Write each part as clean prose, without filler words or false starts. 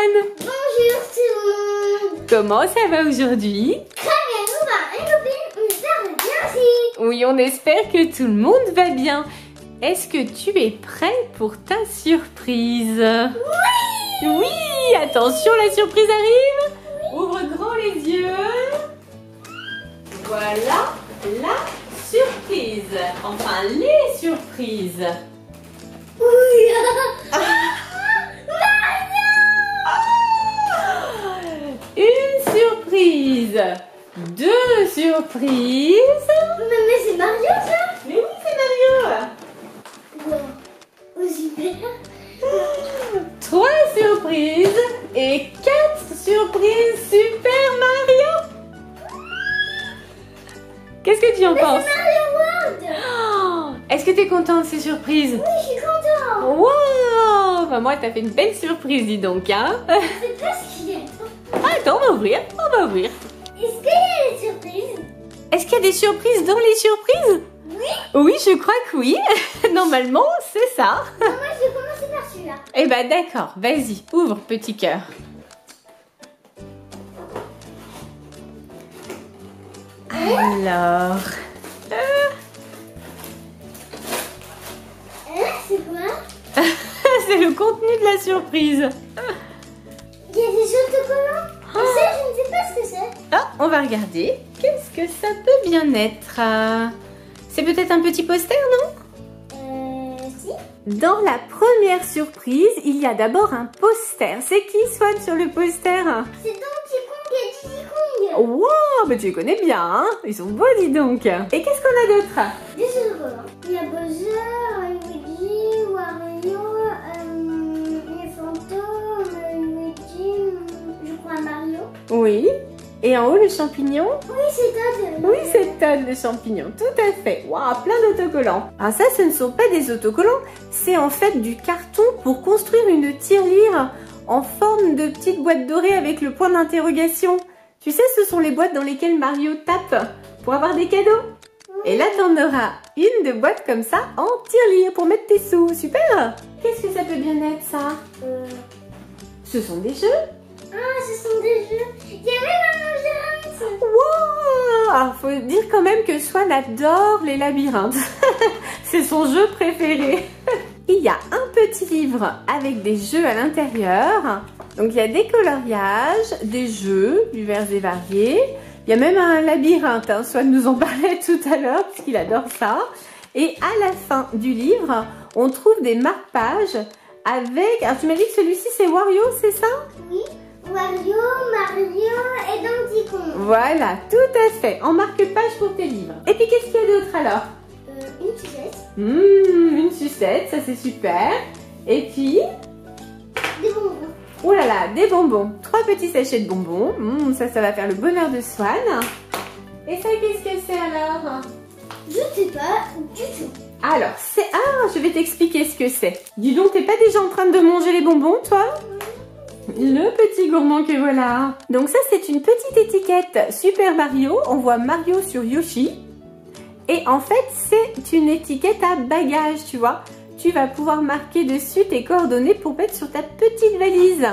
Swan. Bonjour tout le monde. Comment ça va aujourd'hui? Très bien, nous va une copine, une sœur de bien aussi. Oui, on espère que tout le monde va bien. Est-ce que tu es prêt pour ta surprise? Oui! Oui! Attention, la surprise arrive! Oui. Ouvre grand les yeux. Voilà la surprise. Enfin, les surprises. Oui. Une surprise. Deux surprises. Mais c'est Mario ça? Mais oui, c'est Mario. Wow. Oh, super. 3 surprises et 4 surprises Super Mario. Qu'est-ce que tu en penses? C'est Mario World. Oh, est-ce que tu es content de ces surprises? Oui, je suis contente. Wow, bah moi, t'as fait une belle surprise, dis donc, hein? C'est pas ce qu'il y a. Attends, on va ouvrir, on va ouvrir. Est-ce qu'il y a des surprises? Est-ce qu'il y a des surprises dans les surprises? Oui. Oui, je crois que oui. Normalement, c'est ça. Non, moi je vais commencer par celui-là. Eh ben d'accord, vas-y, ouvre, petit cœur. Alors... C'est quoi? c'est le contenu de la surprise. Il y a des autocollants. Ça, je ne sais pas ce que c'est. Ah, on va regarder. Qu'est-ce que ça peut bien être? C'est peut-être un petit poster, non? Si. Dans la première surprise, il y a d'abord un poster. C'est qui, Swan, sur le poster? C'est Donkey Kong et Diddy Kong. Wow, mais tu les connais bien, hein? Ils sont beaux, dis donc. Et qu'est-ce qu'on a d'autre? Des autocollants. Il y a Bowser, Luigi, Wario, les fantômes, Luigi, je crois Mario. Oui. Et en haut, le champignon? Oui, c'est Todd. Oui, c'est Todd, le champignon. Tout à fait. Waouh, plein d'autocollants. Alors ça, ce ne sont pas des autocollants. C'est en fait du carton pour construire une tirelire en forme de petite boîte dorée avec le point d'interrogation. Tu sais, ce sont les boîtes dans lesquelles Mario tape pour avoir des cadeaux. Et là, tu en auras une de boîte comme ça en tirelire pour mettre tes sous. Super! Qu'est-ce que ça peut bien être, ça? Ce sont des jeux. Ah, ce sont des jeux. Il y a même un labyrinthe. Wow! Alors, faut dire quand même que Swan adore les labyrinthes. C'est son jeu préféré. Il y a un petit livre avec des jeux à l'intérieur. Donc, il y a des coloriages, des jeux divers et variés. Il y a même un labyrinthe. Hein. Swan nous en parlait tout à l'heure puisqu'il adore ça. Et à la fin du livre, on trouve des marque-pages avec... Alors, tu m'as dit que celui-ci, c'est Wario, c'est ça? Oui. Wario, Mario et Donkey Kong. Voilà, tout à fait. En marque-page pour tes livres. Et puis, qu'est-ce qu'il y a d'autre alors? Une sucette. Une sucette, ça c'est super. Et puis... Des bonbons. Oh là là, des bonbons. 3 petits sachets de bonbons. Ça va faire le bonheur de Swan. Et ça, qu'est-ce que c'est alors? Je sais pas du tout. Alors, c'est... Ah, je vais t'expliquer ce que c'est. Dis donc, t'es pas déjà en train de manger les bonbons, toi? Le petit gourmand que voilà. Donc ça, c'est une petite étiquette Super Mario. On voit Mario sur Yoshi. Et en fait, c'est une étiquette à bagages, tu vois. Tu vas pouvoir marquer dessus tes coordonnées pour mettre sur ta petite valise.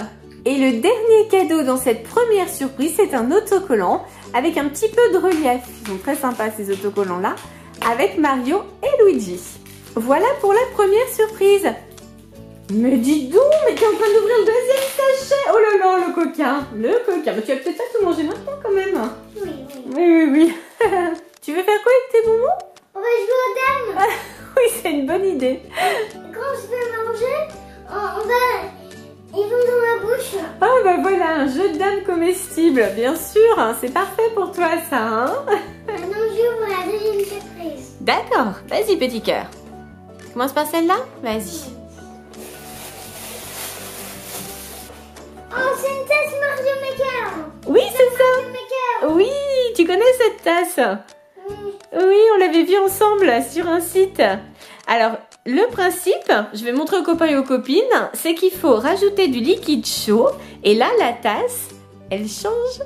Et le dernier cadeau dans cette première surprise, c'est un autocollant avec un petit peu de relief. Ils sont très sympas ces autocollants-là, avec Mario et Luigi. Voilà pour la première surprise. Mais dis donc, mais t'es en train d'ouvrir le deuxième sachet. Oh là là, le coquin. Le coquin. Mais tu vas peut-être pas tout manger maintenant quand même. Oui. Oui. Tu veux faire quoi avec tes bonbons? On va jouer aux dames. Oui, c'est une bonne idée. Quand je vais manger, ils vont dans ma bouche. Ah bah voilà, un jeu de dames comestible, bien sûr. C'est parfait pour toi ça, hein? Maintenant, j'ouvre la deuxième surprise. D'accord, vas-y petit cœur. Commence par celle-là? Vas-y. Oh, c'est une tasse Mario Maker. Oui, c'est ça. Mario Maker. Oui, tu connais cette tasse? Oui, on l'avait vu ensemble sur un site. Alors, le principe, je vais montrer aux copains et aux copines, c'est qu'il faut rajouter du liquide chaud. Et là, la tasse, elle change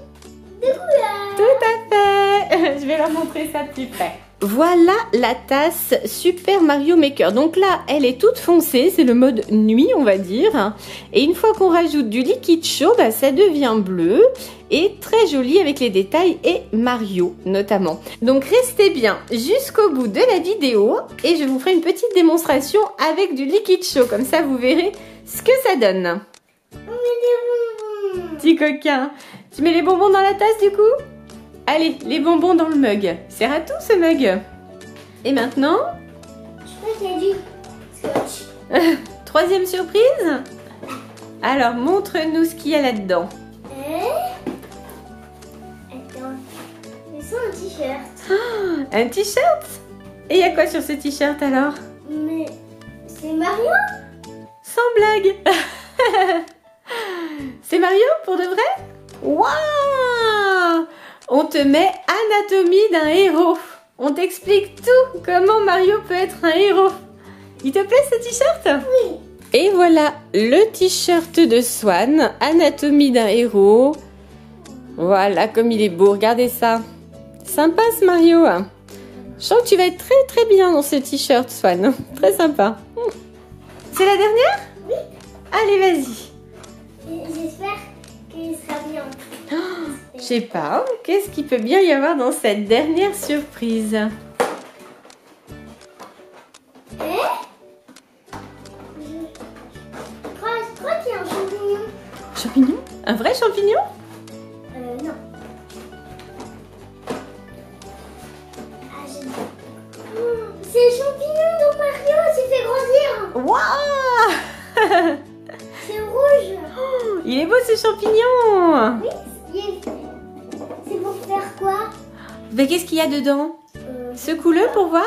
De couleur. tout à fait. Je vais leur montrer ça de plus près. Voilà la tasse Super Mario Maker. Donc là, elle est toute foncée, c'est le mode nuit, on va dire. Et une fois qu'on rajoute du liquide chaud, bah, ça devient bleu et très joli avec les détails et Mario notamment. Donc restez bien jusqu'au bout de la vidéo et je vous ferai une petite démonstration avec du liquide chaud. Comme ça, vous verrez ce que ça donne. On met des bonbons. Petit coquin. Tu mets les bonbons dans la tasse du coup ? Allez, les bonbons dans le mug. Sert à tout ce mug. Et maintenant, Je crois qu'il y a du scotch. troisième surprise. Alors, montre-nous ce qu'il y a là-dedans. Attends. Mais c'est un t-shirt. Un t-shirt. Et il y a quoi sur ce t-shirt alors? Mais c'est Mario? Sans blague. C'est Mario pour de vrai? Waouh! On te met anatomie d'un héros. On t'explique tout, comment Mario peut être un héros. Il te plaît ce t-shirt? Oui. Et voilà le t-shirt de Swan, anatomie d'un héros. Voilà comme il est beau, regardez ça. Sympa ce Mario. Je sens que tu vas être très très bien dans ce t-shirt Swan. Très sympa. C'est la dernière? Oui. Allez vas-y. J'espère qu'il sera bien. Je sais pas, qu'est-ce qu'il peut bien y avoir dans cette dernière surprise? Je crois qu'il y a un champignon. Champignon? Un vrai champignon? Non. Ah, c'est le champignon dont Mario s'est fait grandir. Waouh! C'est rouge. Il est beau ce champignon! Oui, c'est pour faire quoi? Mais qu'est-ce qu'il y a dedans? Secoue-le pour voir.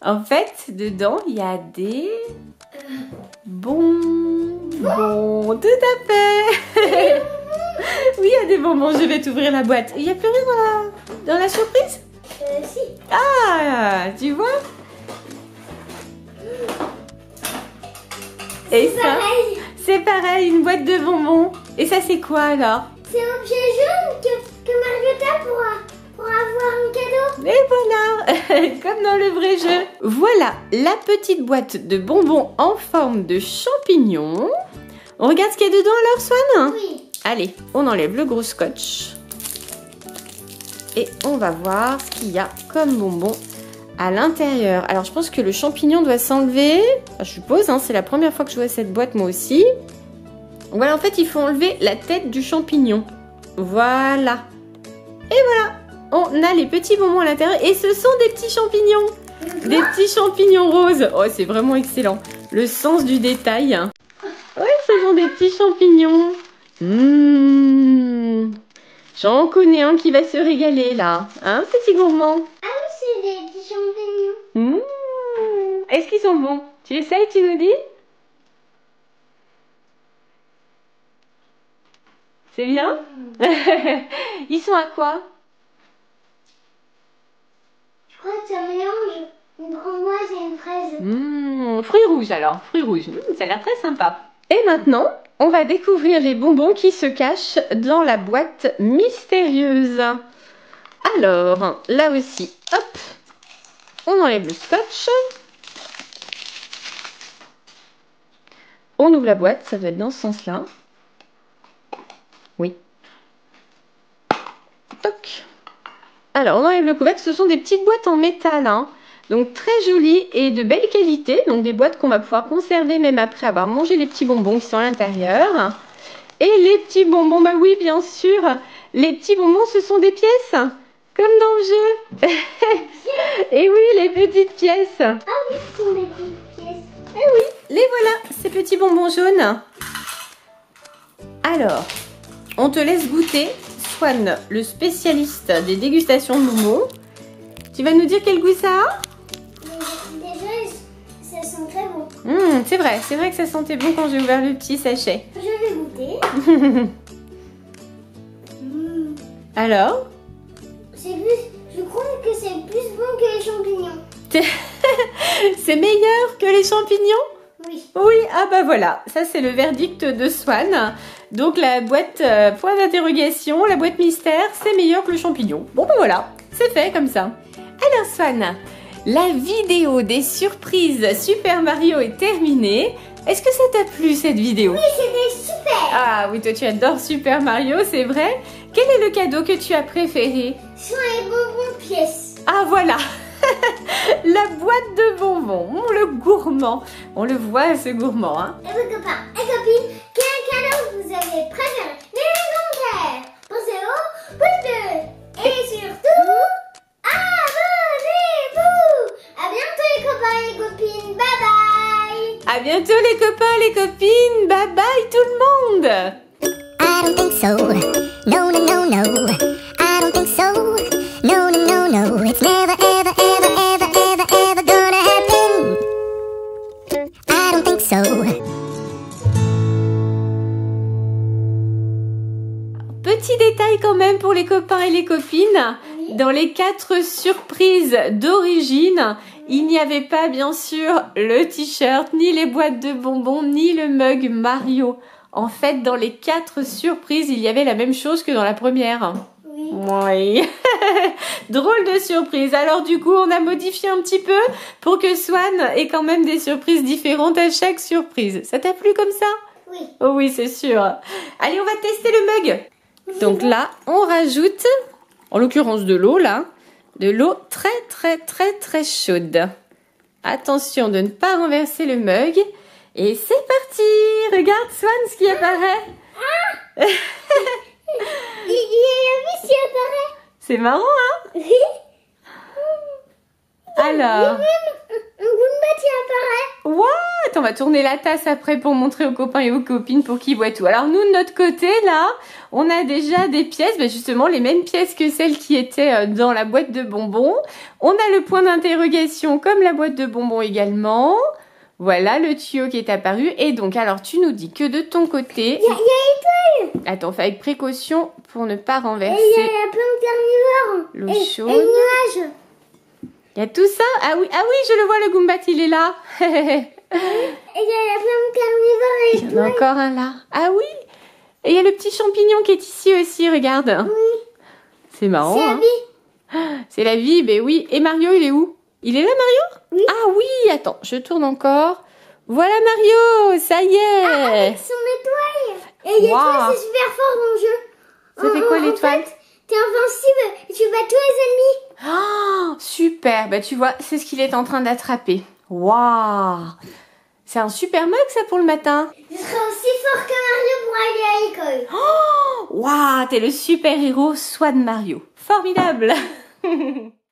En fait, dedans, il y a des bonbons. Tout à fait. Oui, il y a des bonbons. Je vais t'ouvrir la boîte. Il n'y a plus rien dans la surprise? Si. Ah, tu vois? Et ça, Pareil. c'est pareil, une boîte de bonbons. Et ça, c'est quoi alors? C'est un objet jaune que Mario tape pour avoir un cadeau. Et voilà, comme dans le vrai jeu. Voilà la petite boîte de bonbons en forme de champignon. On regarde ce qu'il y a dedans alors, Swan? Oui. Allez, on enlève le gros scotch. Et on va voir ce qu'il y a comme bonbon à l'intérieur. Alors, je pense que le champignon doit s'enlever. Enfin, je suppose, hein, c'est la première fois que je vois cette boîte, moi aussi. Voilà, en fait, il faut enlever la tête du champignon. Voilà. Et voilà, on a les petits bonbons à l'intérieur. Et ce sont des petits champignons. Des petits champignons roses. Oh, c'est vraiment excellent. Le sens du détail. Oui, ce sont des petits champignons. J'en connais un qui va se régaler là. Hein, petit gourmand? Ah oui, c'est des petits champignons. Est-ce qu'ils sont bons? Tu essayes, tu nous dis? C'est bien? Ils sont à quoi? Je crois que ça mélange une framboise et une fraise. Fruits rouges alors, fruits rouges. Ça a l'air très sympa. Et maintenant, on va découvrir les bonbons qui se cachent dans la boîte mystérieuse. Alors, là aussi, hop, on enlève le scotch. On ouvre la boîte, ça va être dans ce sens-là. Oui. Toc. Alors, on enlève le couvercle. Ce sont des petites boîtes en métal, hein. Donc très jolies et de belle qualité. Donc des boîtes qu'on va pouvoir conserver même après avoir mangé les petits bonbons qui sont à l'intérieur. Et les petits bonbons, bah oui, bien sûr. Les petits bonbons, ce sont des pièces, comme dans le jeu. Et oui, les petites pièces. Ah oui, ce sont des petites pièces. Et oui, les voilà, ces petits bonbons jaunes. Alors, on te laisse goûter. Swan, le spécialiste des dégustations de bonbons. Tu vas nous dire quel goût ça a? Déjà, ça sent très bon. C'est vrai que ça sentait bon quand j'ai ouvert le petit sachet. Je vais goûter. Alors? Je crois que c'est plus bon que les champignons. C'est meilleur que les champignons? Oui. Oui, ah bah voilà, ça c'est le verdict de Swan. Donc la boîte point d'interrogation, la boîte mystère, c'est meilleur que le champignon. Bon bah voilà, c'est fait comme ça. Alors Swan, la vidéo des surprises Super Mario est terminée. Est-ce que ça t'a plu cette vidéo? Oui, c'était super. Ah oui, toi tu adores Super Mario, c'est vrai. Quel est le cadeau que tu as préféré? Ce sont les bonbons pièces. Ah voilà. La boîte de bonbons, le gourmand. On le voit ce gourmand, hein. Et vos copains et copines, quel cadeau vous avez préféré? Les commentaires. Pensez au pouce bleu. Et surtout, abonnez-vous. À bientôt les copains et les copines. Bye bye. À bientôt les copains, les copines. Bye bye tout le monde. I don't think so. No, no, no, no. I don't think so. No, no, no, no. It's never, ever, ever, ever, ever, ever gonna happen. I don't think so. Petit détail quand même pour les copains et les copines. Dans les 4 surprises d'origine, il n'y avait pas bien sûr le t-shirt, ni les boîtes de bonbons, ni le mug Mario. En fait, dans les 4 surprises, il y avait la même chose que dans la première. Oui. Oui. Drôle de surprise. Alors du coup, on a modifié un petit peu pour que Swan ait quand même des surprises différentes à chaque surprise. Ça t'a plu comme ça? Oui. Oh oui, c'est sûr. Allez, on va tester le mug. Donc là, on rajoute, en l'occurrence de l'eau là, de l'eau très très très très chaude. Attention de ne pas renverser le mug. Et c'est parti. Regarde Swan ce qui apparaît. Il y a vu s'il apparaît. C'est marrant, hein? Oui. Alors, Un Goomba qui apparaît. what? On va tourner la tasse après pour montrer aux copains et aux copines pour qu'ils voient tout. Alors nous, de notre côté, là, on a déjà des pièces, ben justement les mêmes pièces que celles qui étaient dans la boîte de bonbons. On a le point d'interrogation comme la boîte de bonbons également. Voilà le tuyau qui est apparu. Et donc, alors, tu nous dis que de ton côté... Il y a l'étoile. Attends, fais avec précaution pour ne pas Et il y renverser a la plante carnivore. l'eau Et chaude. le nuage. Il y a tout ça? Ah oui, je le vois, le Goombat, il est là. Et il y a la plante carnivore et Il y en a encore un là. Ah oui. Et il y a le petit champignon qui est ici aussi, regarde. Oui. C'est marrant. C'est la hein. vie. C'est la vie, ben oui. Et Mario, il est où? Il est là, Mario? Oui. Ah oui, attends, je tourne encore. Voilà Mario, ça y est. Avec son étoile. Et l'étoile, Wow. c'est super fort dans le jeu. Ça fait quoi En l'étoile? fait, t'es invincible et tu bats tous les ennemis. Oh, super. Bah tu vois, c'est ce qu'il est en train d'attraper. Waouh. C'est un super mug ça pour le matin. Je serai aussi fort que Mario pour aller à l'école. Waouh, t'es le super héros Swan Mario. Formidable.